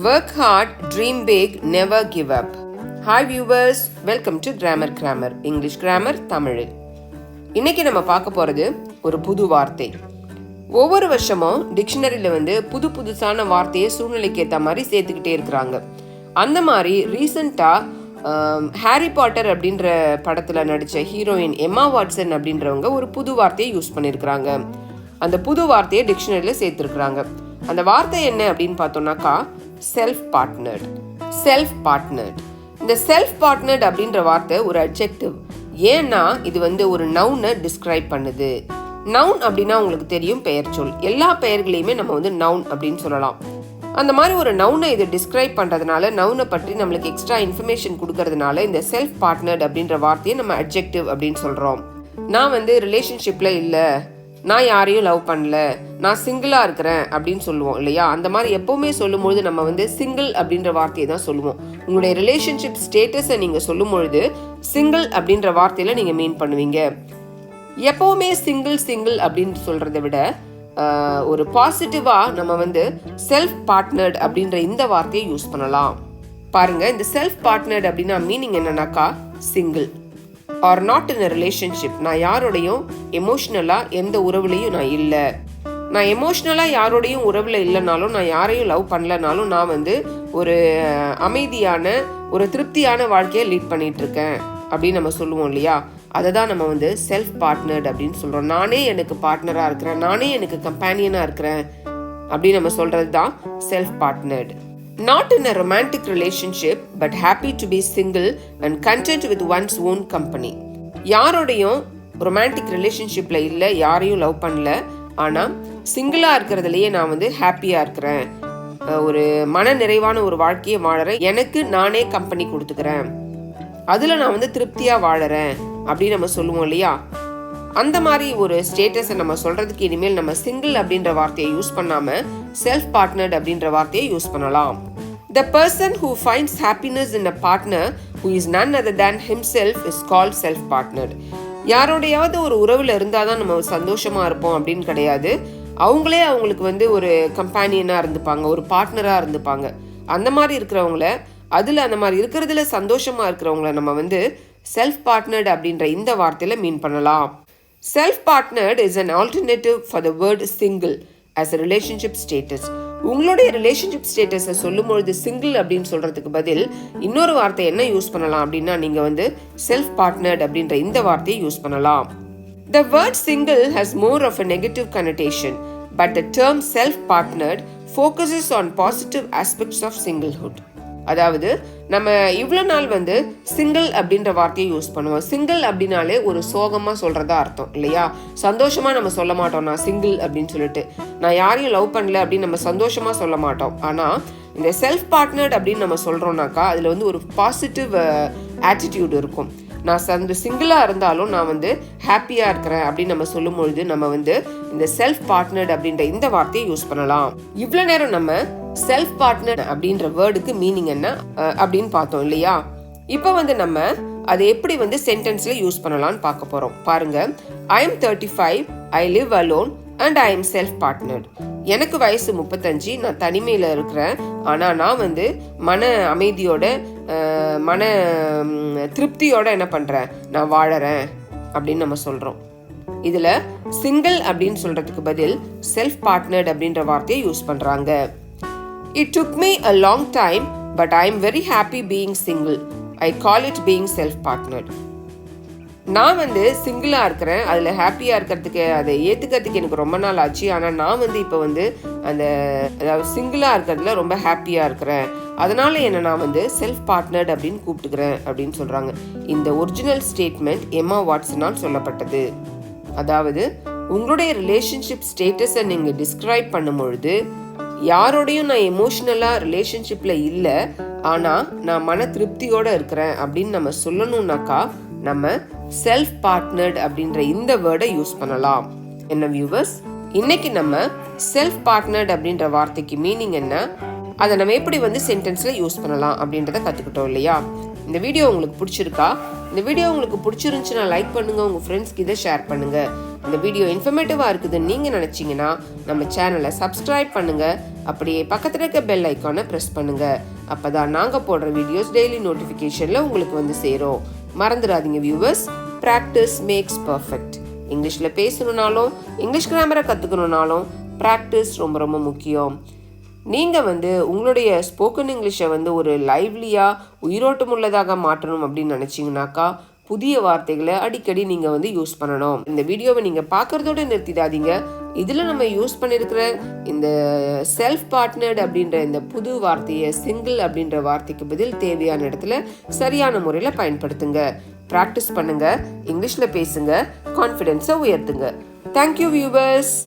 Work hard, dream big, never give up. Hi viewers, welcome to Grammar English Grammar தமிழில். இன்னைக்கு நம்ம பார்க்க போறது ஒரு புது வார்த்தை. ஒவ்வொரு வருஷமும் டிக்ஷனரியில் புதுசான வார்த்தையை சூழ்நிலைக்கு ஏற்ற மாதிரி சேர்த்துக்கிட்டே இருக்கிறாங்க. அந்த மாதிரி ரீசெண்டாக ஹாரி பாட்டர் அப்படின்ற படத்தில் நடித்த ஹீரோயின் எம்மா வாட்சன் அப்படின்றவங்க ஒரு புது வார்த்தையை யூஸ் பண்ணியிருக்கிறாங்க. அந்த புது வார்த்தையை டிக்ஷனரியில் சேர்த்துருக்குறாங்க. அந்த வார்த்தை என்ன அப்படின்னு பார்த்தோம்னாக்கா செல்ஃப் பார்ட்னர்ட். இந்த செல்ஃப் பார்ட்னர்ட் அப்படின்ற வார்த்தை ஒரு அட்ஜெக்டிவ். ஏன்னா இது ஒரு நவுனை டிஸ்கிரைப் பண்ணுது. நவுன் அப்படின்னா உங்களுக்கு தெரியும், பெயர் சொல். எல்லா பெயர்களையுமே நம்ம நவுன் அப்படின்னு சொல்லலாம். அந்த மாதிரி ஒரு நவுனை இது டிஸ்கிரைப் பண்ணுறதுனால, நவுனை பற்றி நம்மளுக்கு எக்ஸ்ட்ரா இன்ஃபர்மேஷன் கொடுக்கறதுனால இந்த செல்ஃப் பார்ட்னர்ட் அப்படின்ற வார்த்தையை நம்ம அட்ஜெக்டிவ் அப்படின்னு சொல்கிறோம். நான் ரிலேஷன்ஷிப்பில் இல்லை, நான் யாரையும் லவ் பண்ணல, நான் சிங்கிளாக இருக்கிறேன் அப்படின்னு சொல்லுவோம் இல்லையா? அந்த மாதிரி எப்போவுமே சொல்லும்பொழுது நம்ம சிங்கிள் அப்படின்ற வார்த்தையை தான் சொல்லுவோம். உங்களுடைய ரிலேஷன்ஷிப் ஸ்டேட்டஸை நீங்கள் சொல்லும் பொழுது சிங்கிள் அப்படின்ற வார்த்தையில் நீங்கள் மீன் பண்ணுவீங்க. எப்போவுமே சிங்கிள் அப்படின்னு சொல்கிறத விட ஒரு பாசிட்டிவாக நம்ம செல்ஃப் பார்ட்னர்ட் அப்படின்ற இந்த வார்த்தையை யூஸ் பண்ணலாம். பாருங்கள், இந்த செல்ஃப் பார்ட்னர்ட் அப்படின்னா மீனிங் என்னன்னாக்கா single or not in a relationship. நான் யாரோடையும் எமோஷ்னலாக எந்த உறவுலையும் நான் இல்லை. நான் எமோஷ்னலாக யாரோடையும் உறவில் இல்லைனாலும், நான் யாரையும் லவ் பண்ணலனாலும் நான் ஒரு அமைதியான ஒரு திருப்தியான வாழ்க்கையை லீட் பண்ணிகிட்ருக்கேன் அப்படின்னு நம்ம சொல்லுவோம் இல்லையா? அதை தான் நம்ம செல்ஃப் பார்ட்னர்ட் அப்படின்னு சொல்கிறோம். நானே எனக்கு பார்ட்னராக இருக்கிறேன், நானே எனக்கு கம்பேனியனாக இருக்கிறேன் அப்படின்னு நம்ம சொல்கிறது தான் self partnered. Not in a romantic relationship, but happy to be single and content with one's own company. யாரோடையும் ரொமான்டிக் ரிலேஷன்ஷிப்பில் இல்லை, யாரையும் லவ் பண்ணல, ஆனால் சிங்கிளாக இருக்கிறதுலையே நான் ஹாப்பியாக இருக்கிறேன், ஒரு மன நிறைவான ஒரு வாழ்க்கையை வாழறேன், எனக்கு நானே கம்பெனி கொடுத்துக்கிறேன், அதில் நான் திருப்தியாக வாழறேன் அப்படின்னு நம்ம சொல்லுவோம் இல்லையா? அந்த மாதிரி ஒரு ஸ்டேட்டஸை நம்ம சொல்கிறதுக்கு இனிமேல் நம்ம சிங்கிள் அப்படின்ற வார்த்தையை யூஸ் பண்ணாமல் செல்ஃப் பார்ட்னர்ட் அப்படின்ற வார்த்தையை யூஸ் பண்ணலாம். The person who finds happiness in a partner who is none other than himself is called self-partnered. யாரோடையாவது ஒரு உறவில் இருந்தால் தான் நம்ம சந்தோஷமாக இருப்போம் அப்படின்னு கிடையாது. அவங்களே அவங்களுக்கு ஒரு கம்பேனியனாக இருந்துப்பாங்க, ஒரு பார்ட்னராக இருந்துப்பாங்க. அந்த மாதிரி இருக்கிறவங்கள, அதில் அந்த மாதிரி இருக்கிறதுல சந்தோஷமாக இருக்கிறவங்கள நம்ம செல்ஃப் பார்ட்னர்ட் அப்படின்ற இந்த வார்த்தையில் மீன் பண்ணலாம். Self-partnered is an alternative for the word single as a relationship status. உங்களுடைய ரிலேஷன்ஷிப் ஸ்டேட்டஸை சொல்லும் பொழுது சிங்கிள் அப்படின்னு சொல்கிறதுக்கு பதில் இன்னொரு வார்த்தை என்ன யூஸ் பண்ணலாம் அப்படின்னா, நீங்கள் செல்ஃப் பார்ட்னர்ட் அப்படின்ற இந்த வார்த்தையை யூஸ் பண்ணலாம். The word single has more of a negative connotation, but the term self-partnered focuses on positive aspects of singlehood. அதாவது நம்ம இவ்வளோ நாள் சிங்கிள் அப்படின்ற வார்த்தையை யூஸ் பண்ணுவோம். சிங்கிள் அப்படின்னாலே ஒரு சோகமாக சொல்கிறதா அர்த்தம் இல்லையா? சந்தோஷமாக நம்ம சொல்ல மாட்டோம் நான் சிங்கிள் அப்படின்னு சொல்லிட்டு. நான் யாரையும் லவ் பண்ணல அப்படின்னு நம்ம சந்தோஷமாக சொல்ல மாட்டோம். ஆனால் இந்த செல்ஃப் பார்ட்னர்ட் அப்படின்னு நம்ம சொல்கிறோம்னாக்கா அதில் ஒரு பாசிட்டிவ் ஆட்டிடியூட் இருக்கும். நான் சிங்கிளாக இருந்தாலும் நான் ஹாப்பியாக இருக்கிறேன் அப்படின்னு நம்ம சொல்லும் பொழுது நம்ம இந்த செல்ஃப் பார்ட்னர்ட் அப்படின்ற இந்த வார்த்தையை யூஸ் பண்ணலாம். இவ்வளோ நேரம் நம்ம செல்ஃப் பார்ட்னர் அப்படின்ற வேர்டுக்கு மீனிங் என்ன அப்படின்னு பார்த்தோம் இல்லையா? இப்போ நம்ம அதை எப்படி சென்டென்ஸில் யூஸ் பண்ணலாம்னு பார்க்க போகிறோம். பாருங்க, I am 35, I live alone and I am self-partnered. எனக்கு வயசு 35, நான் தனிமையில் இருக்கிறேன், ஆனால் நான் மன அமைதியோட மன திருப்தியோட என்ன பண்ணுறேன், நான் வாழறேன் அப்படின்னு நம்ம சொல்கிறோம். இதில் சிங்கிள் அப்படின்னு சொல்கிறதுக்கு பதில் செல்ஃப் பார்ட்னர்ட் அப்படின்ற வார்த்தையை யூஸ் பண்ணுறாங்க. It took me a long time, but I am very happy being single. I call it being self-partnered. நான் சிங்கிளாக இருக்கிறேன், அதில் ஹாப்பியாக இருக்கிறதுக்கு, அதை ஏற்றுக்கிறதுக்கு எனக்கு ரொம்ப நாள் ஆச்சு. ஆனால் நான் இப்போ அந்த அதாவது சிங்கிளாக இருக்கிறதுல ரொம்ப ஹாப்பியாக இருக்கிறேன், அதனால் என்னை நான் செல்ஃப் பார்ட்னர்ட் அப்படின்னு கூப்பிட்டுக்கிறேன் அப்படின்னு சொல்கிறாங்க. இந்த ஒரிஜினல் ஸ்டேட்மெண்ட் எம்மா வாட்சனால் சொல்லப்பட்டது. அதாவது உங்களுடைய ரிலேஷன்ஷிப் ஸ்டேட்டஸை நீங்கள் டிஸ்கிரைப் பண்ணும் பொழுது, யாரோடையும் நான் எமோஷ்னலாக ரிலேஷன்ஷிப்பில் இல்லை, ஆனால் நான் மன திருப்தியோடு இருக்கிறேன் அப்படின்னு நம்ம சொல்லணும்னாக்கா நம்ம செல்ஃப் பார்ட்னர்ட் அப்படின்ற இந்த வேர்டை யூஸ் பண்ணலாம். என்ன வியூவர்ஸ், இன்னைக்கு நம்ம செல்ஃப் பார்ட்னர்ட் அப்படின்ற வார்த்தைக்கு மீனிங் என்ன, அதை நம்ம எப்படி சென்டென்ஸில் யூஸ் பண்ணலாம் அப்படின்றத கற்றுக்கிட்டோம் இல்லையா? இந்த வீடியோ உங்களுக்கு பிடிச்சிருக்கா? இந்த வீடியோ உங்களுக்கு பிடிச்சிருந்துச்சுன்னா லைக் பண்ணுங்கள், உங்கள் ஃப்ரெண்ட்ஸ்க்கு இதை ஷேர் பண்ணுங்கள். இந்த வீடியோ இன்ஃபர்மேட்டிவாக இருக்குதுன்னு நீங்கள் நினச்சிங்கன்னா நம்ம சேனலை சப்ஸ்கிரைப் பண்ணுங்கள். அப்படியே பக்கத்தில் இருக்க பெல் ஐக்கானை ப்ரெஸ் பண்ணுங்க. அப்பதான் நாங்கள் போடுற வீடியோஸ் டெய்லி நோட்டிஃபிகேஷனில் உங்களுக்கு வந்து சேரும். மறந்துடாதீங்க வியூவர்ஸ், ப்ராக்டிஸ் மேக்ஸ் பர்ஃபெக்ட். இங்கிலீஷில் பேசணுன்னாலும் இங்கிலீஷ் கிராமரை கற்றுக்கணுன்னாலும் ப்ராக்டிஸ் ரொம்ப ரொம்ப முக்கியம். நீங்கள் வந்து உங்களுடைய ஸ்போக்கன் இங்கிலீஷை வந்து ஒரு லைவ்லியாக உயிரோட்டம் உள்ளதாக மாற்றணும் அப்படின்னு நினச்சிங்கனாக்கா புதிய வார்த்தைகளை அடிக்கடி நீங்கள் வந்து யூஸ் பண்ணணும். இந்த வீடியோவை நீங்கள் பார்க்குறதோடு நிறுத்திடாதீங்க. இதில் நம்ம யூஸ் பண்ணியிருக்கிற இந்த செல்ஃப் பார்ட்னர்டு அப்படின்ற இந்த புது வார்த்தையை சிங்கிள் அப்படின்ற வார்த்தைக்கு பதில் தேவையான இடத்துல சரியான முறையில் பயன்படுத்துங்க. ப்ராக்டிஸ் பண்ணுங்கள், இங்கிலீஷில் பேசுங்க, கான்ஃபிடென்ஸை உயர்த்துங்க. Thank you viewers.